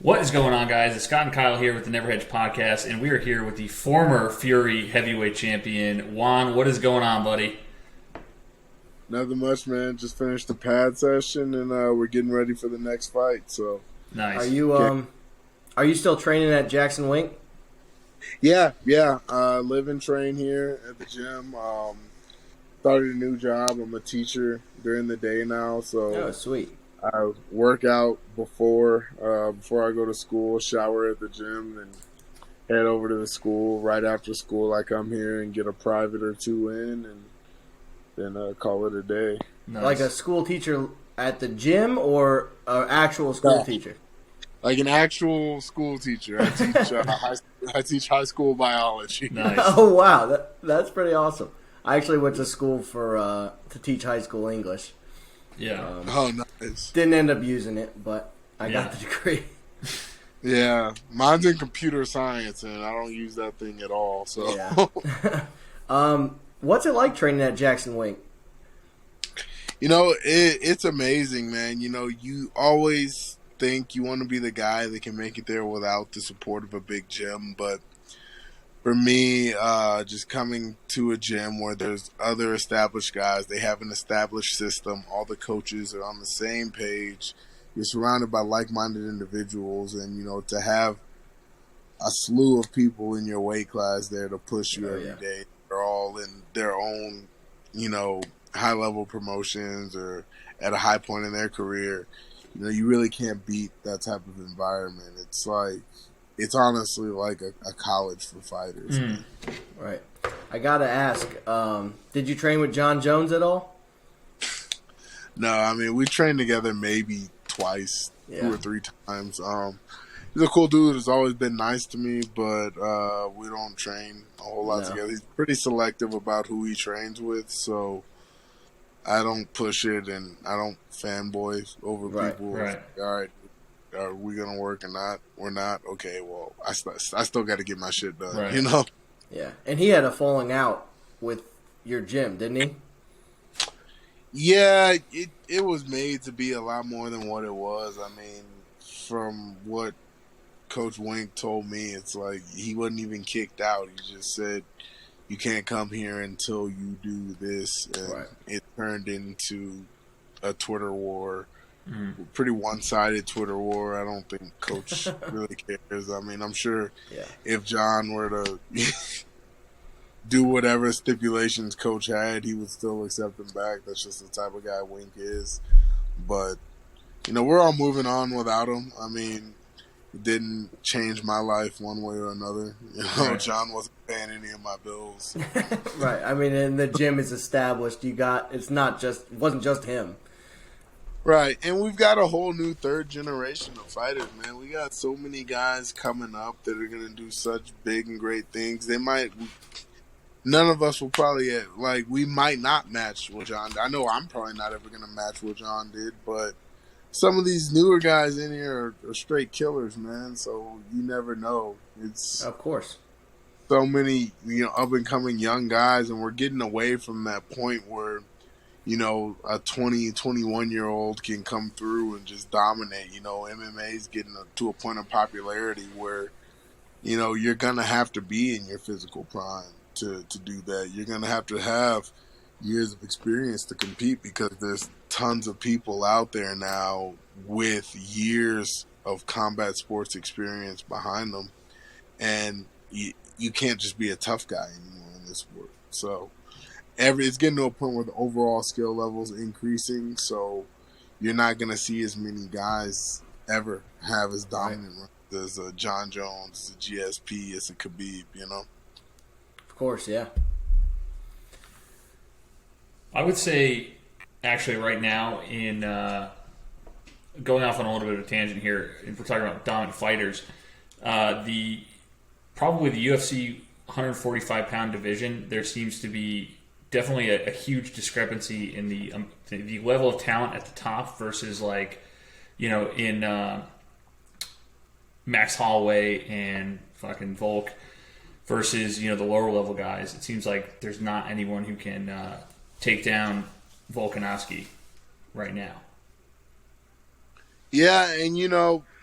What is going on, guys? It's Scott and Kyle here with the Never Hedge Podcast, and we are here with the former Fury Heavyweight Champion, Juan. What is going on, buddy? Nothing much, man. Just finished the pad session, and we're getting ready for the next fight. So nice. Are you still training at Jackson Wink? Yeah. Live and train here at the gym. Started a new job. I'm a teacher during the day now, so Oh, sweet. I work out before I go to school, shower at the gym, and head over to the school. Right after school, I come here and get a private or two in, and then call it a day. Nice. Like a school teacher at the gym or an actual school teacher? Like an actual school teacher. I teach high school biology. Nice. Oh, wow. That's pretty awesome. I actually went to school to teach high school English. Yeah. Oh, nice. Didn't end up using it, but I got the degree. Yeah, mine's in computer science, and I don't use that thing at all. So, Yeah. What's it like training at Jackson Wink? it's amazing, man. You always think you want to be the guy that can make it there without the support of a big gym, but for me, just coming to a gym where there's other established guys, they have an established system, all the coaches are on the same page, you're surrounded by like-minded individuals, and, to have a slew of people in your weight class there to push you every day. They're all in their own, high-level promotions or at a high point in their career. You really can't beat that type of environment. It's honestly like a college for fighters. Right. I got to ask, did you train with John Jones at all? No, I mean, we trained together maybe twice, 2 or 3 times. He's a cool dude. Has always been nice to me, but we don't train a whole lot together. He's pretty selective about who he trains with, so I don't push it and I don't fanboy over people. Right. All right. Are we going to work or not? We're not? Okay, well, I still got to get my shit done, Right. Yeah. And he had a falling out with your gym, didn't he? Yeah, it was made to be a lot more than what it was. I mean, from what Coach Wink told me, it's like he wasn't even kicked out. He just said, you can't come here until you do this. And it turned into a Twitter war. Pretty one-sided Twitter war. I don't think Coach really cares. I mean, I'm sure if John were to do whatever stipulations Coach had, he would still accept them back. That's just the type of guy Wink is. But, we're all moving on without him. I mean, it didn't change my life one way or another. John wasn't paying any of my bills. Right. I mean, and the gym is established. It wasn't just him. Right, and we've got a whole new third generation of fighters, man. We got so many guys coming up that are going to do such big and great things. None of us will probably, we might not match what John did. I know I'm probably not ever going to match what John did, but some of these newer guys in here are straight killers, man, so you never know. It's of course so many, up-and-coming young guys, and we're getting away from that point where a 20, 21-year-old can come through and just dominate. MMA is getting to a point of popularity where, you're going to have to be in your physical prime to do that. You're going to have years of experience to compete because there's tons of people out there now with years of combat sports experience behind them. And you can't just be a tough guy anymore in this sport. So it's getting to a point where the overall skill level is increasing, so you're not going to see as many guys ever have as dominant runs as a John Jones, as a GSP, as a Khabib, Of course, yeah. I would say, actually, right now, in going off on a little bit of a tangent here, if we're talking about dominant fighters, probably the UFC 145-pound division, there seems to be definitely a huge discrepancy in the level of talent at the top versus in Max Holloway and fucking Volk versus the lower level guys. It seems like there's not anyone who can take down Volkanovski right now. Yeah, and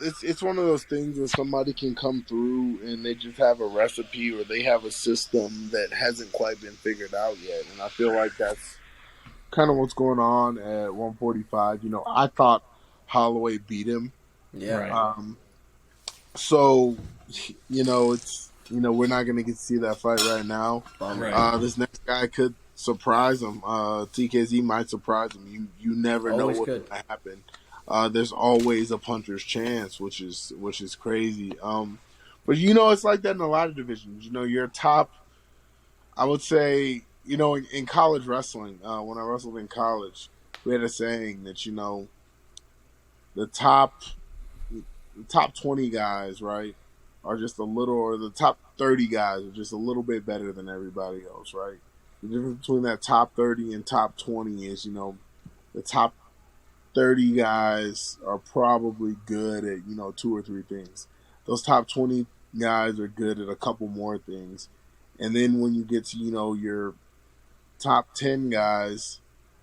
it's one of those things where somebody can come through and they just have a recipe or they have a system that hasn't quite been figured out yet, and I feel like that's kind of what's going on at 145. I thought Holloway beat him. Yeah. Right. So, it's we're not gonna get to see that fight right now. Right. This next guy could surprise him. TKZ might surprise him. You never know Always what's could. gonna happen. There's always a puncher's chance, which is crazy. But it's like that in a lot of divisions. Your top, I would say, in college wrestling, when I wrestled in college, we had a saying that the top 20 guys, right, are just a little, or the top 30 guys are just a little bit better than everybody else, right? The difference between that top 30 and top 20 is, the top 30 guys are probably good at, two or three things. Those top 20 guys are good at a couple more things. And then when you get to, your top 10 guys,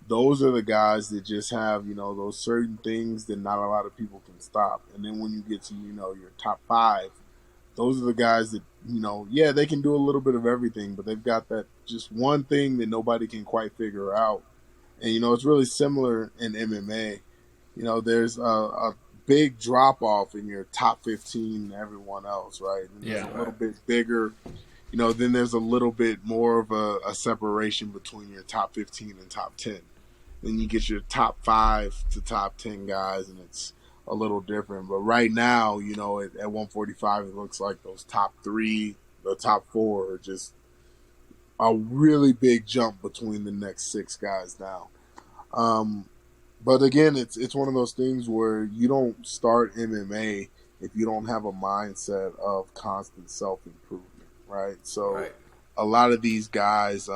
those are the guys that just have, those certain things that not a lot of people can stop. And then when you get to, your top 5, those are the guys that, they can do a little bit of everything, but they've got that just one thing that nobody can quite figure out. And, it's really similar in MMA. There's a big drop-off in your top 15 than everyone else, right? And there's a little bit bigger, then there's a little bit more of a separation between your top 15 and top 10. Then you get your top 5 to top 10 guys, and it's a little different. But right now, at 145, it looks like those top 3, the top 4 are just a really big jump between the next 6 guys down. But again, it's one of those things where you don't start MMA if you don't have a mindset of constant self-improvement, right? So a lot of these guys,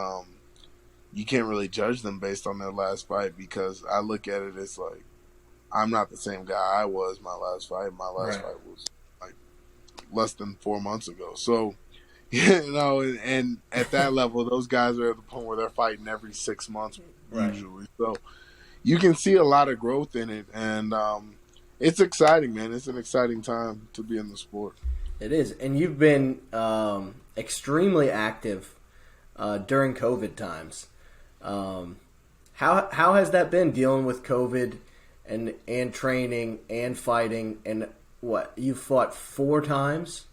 you can't really judge them based on their last fight, because I look at it as like, I'm not the same guy I was my last fight. My last fight was like less than 4 months ago. So, and at that level, those guys are at the point where they're fighting every 6 months usually. So you can see a lot of growth in it, and it's exciting, man. It's an exciting time to be in the sport. It is, and you've been extremely active during COVID times. How has that been, dealing with COVID and training and fighting? And what, you fought 4 times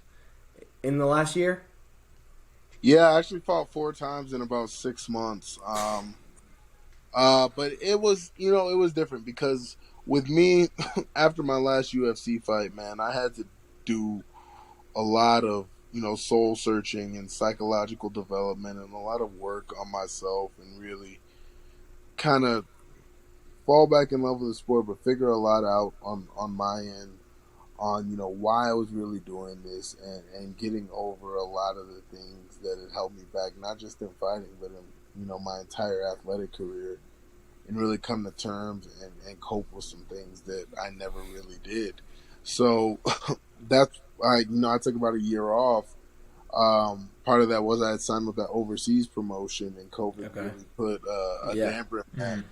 in the last year? Yeah, I actually fought 4 times in about 6 months. But it was, it was different because with me, after my last UFC fight, man, I had to do a lot of, soul searching and psychological development and a lot of work on myself, and really kind of fall back in love with the sport, but figure a lot out on my end on, why I was really doing this, and getting over a lot of the things that had held me back, not just in fighting, but in, my entire athletic career, and really come to terms and cope with some things that I never really did. So that's, I took about a year off. Part of that was I had signed with that overseas promotion, and COVID really put a damper in that.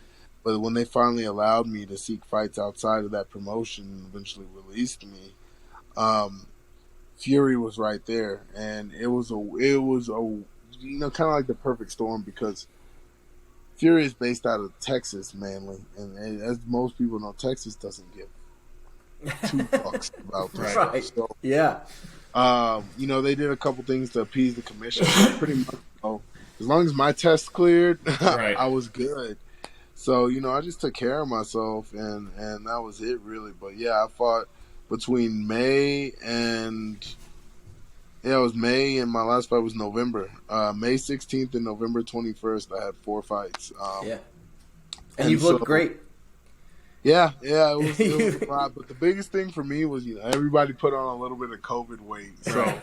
But when they finally allowed me to seek fights outside of that promotion and eventually released me, Fury was right there, and it was a kind of like the perfect storm, because Fury is based out of Texas mainly, and as most people know, Texas doesn't give 2 fucks about that. Right. So, they did a couple things to appease the commission. Pretty much, as long as my test cleared, I was good. So, I just took care of myself, and that was it, really. But, yeah, I fought between May and my last fight was November. May 16th and November 21st, I had 4 fights. And you've looked great. Yeah, it was a lot. But the biggest thing for me was, everybody put on a little bit of COVID weight. So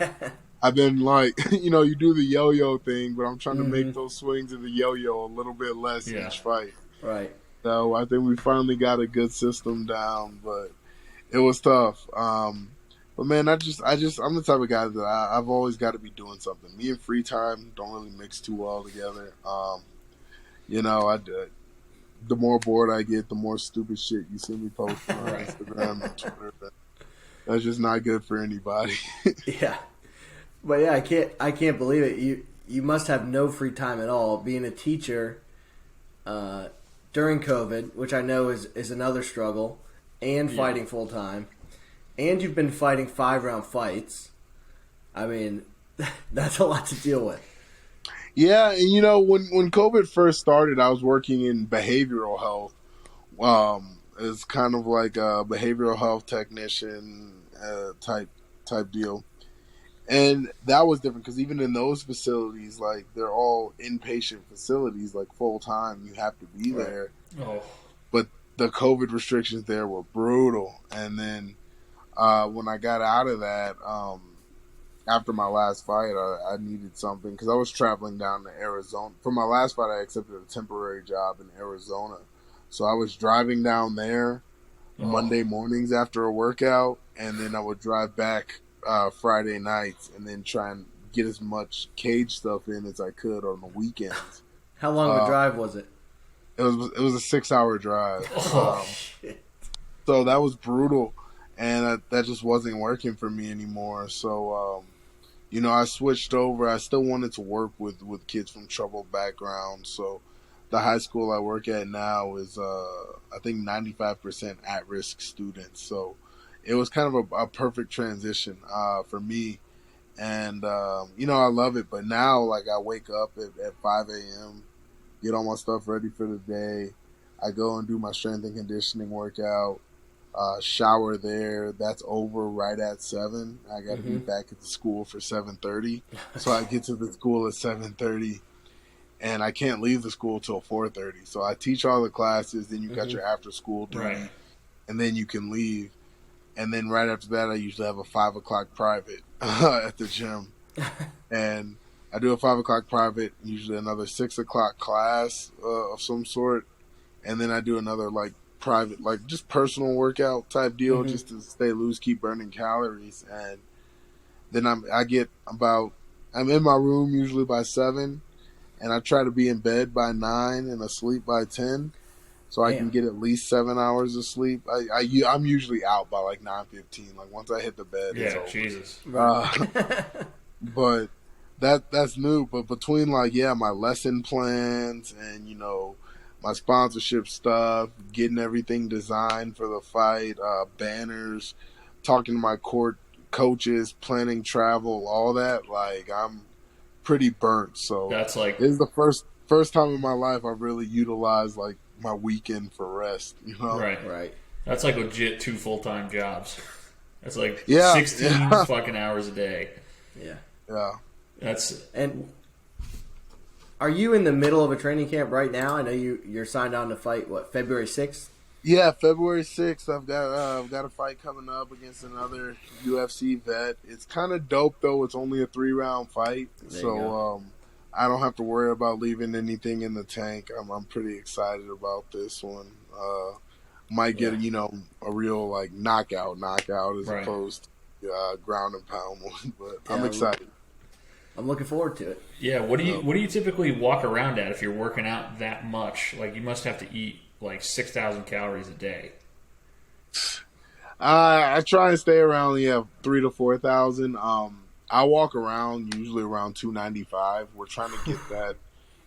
I've been like, you do the yo-yo thing, but I'm trying to make those swings of the yo-yo a little bit less each fight. Right. So I think we finally got a good system down, but it was tough. But man, I'm the type of guy that I've always got to be doing something. Me and free time don't really mix too well together. The more bored I get, the more stupid shit you see me posting on Instagram and Twitter. That's just not good for anybody. Yeah, but yeah, I can't believe it. You must have no free time at all being a teacher during COVID, which I know is another struggle, and fighting full time, and you've been fighting 5-round fights. I mean, that's a lot to deal with. Yeah, and when COVID first started, I was working in behavioral health. It's kind of like a behavioral health technician type deal, and that was different because even in those facilities, like they're all inpatient facilities, like full time, you have to be there. Oh. But the COVID restrictions there were brutal, and then when I got out of that, after my last fight, I needed something because I was traveling down to Arizona. For my last fight, I accepted a temporary job in Arizona. So I was driving down there Monday mornings after a workout, and then I would drive back Friday nights and then try and get as much cage stuff in as I could on the weekends. How long of a drive was it? It was a 6-hour drive. Shit. So that was brutal, and that just wasn't working for me anymore. So, I switched over. I still wanted to work with kids from troubled backgrounds. So the high school I work at now is, I think, 95% at-risk students. So it was kind of a perfect transition for me. And, I love it. But now, like, I wake up at 5 a.m., get all my stuff ready for the day. I go and do my strength and conditioning workout, shower there. That's over right at 7. I got to be back at the school for 7:30. So I get to the school at 7:30. And I can't leave the school till 4:30. So I teach all the classes. Then you got your after school duty, and then you can leave. And then right after that, I usually have a 5 o'clock private at the gym, and I do a 5 o'clock private. Usually another 6 o'clock class of some sort, and then I do another like private, like just personal workout type deal, just to stay loose, keep burning calories. And then I'm in my room usually by 7. And I try to be in bed by 9 and asleep by 10, so I can get at least 7 hours of sleep. I'm usually out by like 9:15. Like once I hit the bed, it's over. Jesus. But that's new. But between my lesson plans and my sponsorship stuff, getting everything designed for the fight, banners, talking to my coaches, planning travel, all that, like I'm pretty burnt. So that's like, this is the first time in my life I've really utilized like my weekend for rest. Right. That's like legit 2 full-time jobs. That's like 16 fucking hours a day. Yeah. And are you in the middle of a training camp right now? I know you're signed on to fight February 6th. Yeah, February 6th. I've got a fight coming up against another UFC vet. It's kind of dope though. It's only a 3-round fight, so I don't have to worry about leaving anything in the tank. I'm pretty excited about this one. Might get a real like knockout as opposed to ground and pound one, but I'm excited. I'm looking forward to it. Yeah. What do you typically walk around at if you're working out that much? Like you must have to eat like 6,000 calories a day. I try and stay around 3,000 to 4,000. I walk around usually around 295. We're trying to get that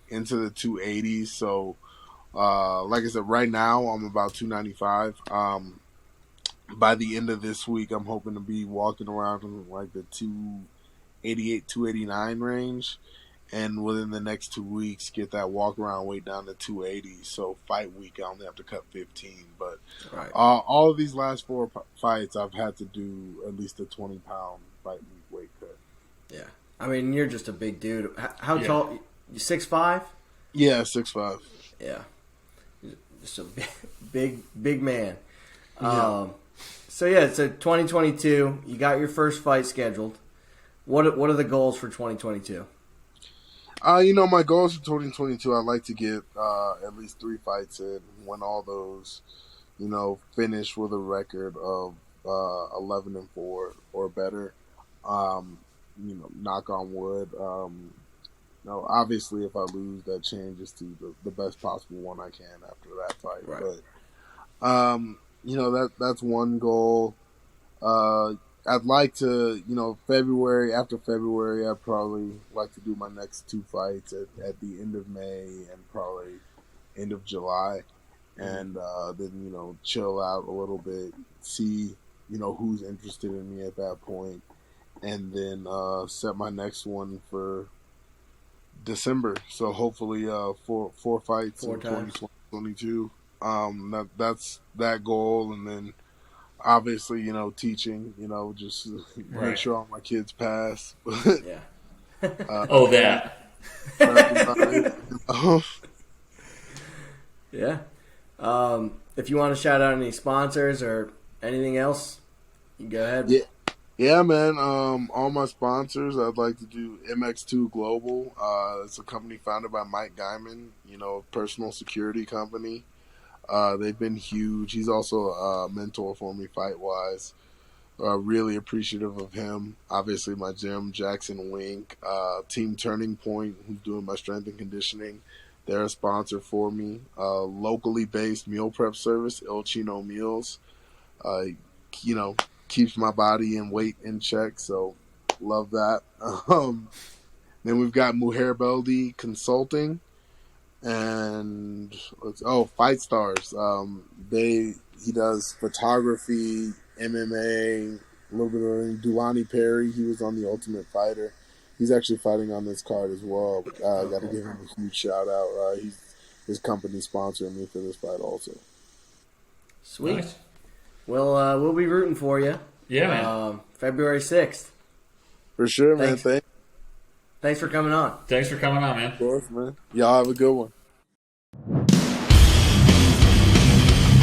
into the 280s. So, like I said, right now I'm about 295. By the end of this week, I'm hoping to be walking around in like the 288, 289 range. And within the next 2 weeks, get that walk-around weight down to 280. So fight week, I only have to cut 15. But all of these last 4 fights, I've had to do at least a 20-pound fight week weight cut. Yeah. I mean, you're just a big dude. How tall? You 6'5"? Yeah, 6'5". Yeah. Just a big man. Yeah. So 2022, you got your first fight scheduled. What are the goals for 2022? My goals for 2022, I'd like to get at least 3 fights in, win all those, finish with a record of 11-4 or better. Knock on wood. Obviously, if I lose, that changes to the best possible one I can after that fight. Right. But, that's one goal. I'd like to, after February, I'd probably like to do my next 2 fights at the end of May and probably end of July. And then, chill out a little bit, see, who's interested in me at that point, and then set my next one for December. So hopefully, four fights in 2022. That's that goal, and then obviously, teaching. Just make sure all my kids pass. Yeah. Oh, that. Yeah. If you want to shout out any sponsors or anything else, you go ahead. Yeah, man. All my sponsors, I'd like to do MX2 Global. It's a company founded by Mike Guyman, a personal security company. They've been huge. He's also a mentor for me fight-wise. Really appreciative of him. Obviously, my gym, Jackson Wink, Team Turning Point, who's doing my strength and conditioning. They're a sponsor for me. Locally based meal prep service, El Chino Meals. Keeps my body and weight in check, so love that. Then we've got Mujer Beldi Consulting, and Fight Stars. He does photography, MMA, a little bit of Dulani Perry. He was on The Ultimate Fighter. He's actually fighting on this card as well. I got to give him a huge shout out. His company sponsoring me for this fight also. Sweet. Nice. Well, we'll be rooting for you. Yeah, man. February 6th. For sure, man. Thanks for coming on. Thanks for coming on, man. Of course, man. Y'all have a good one.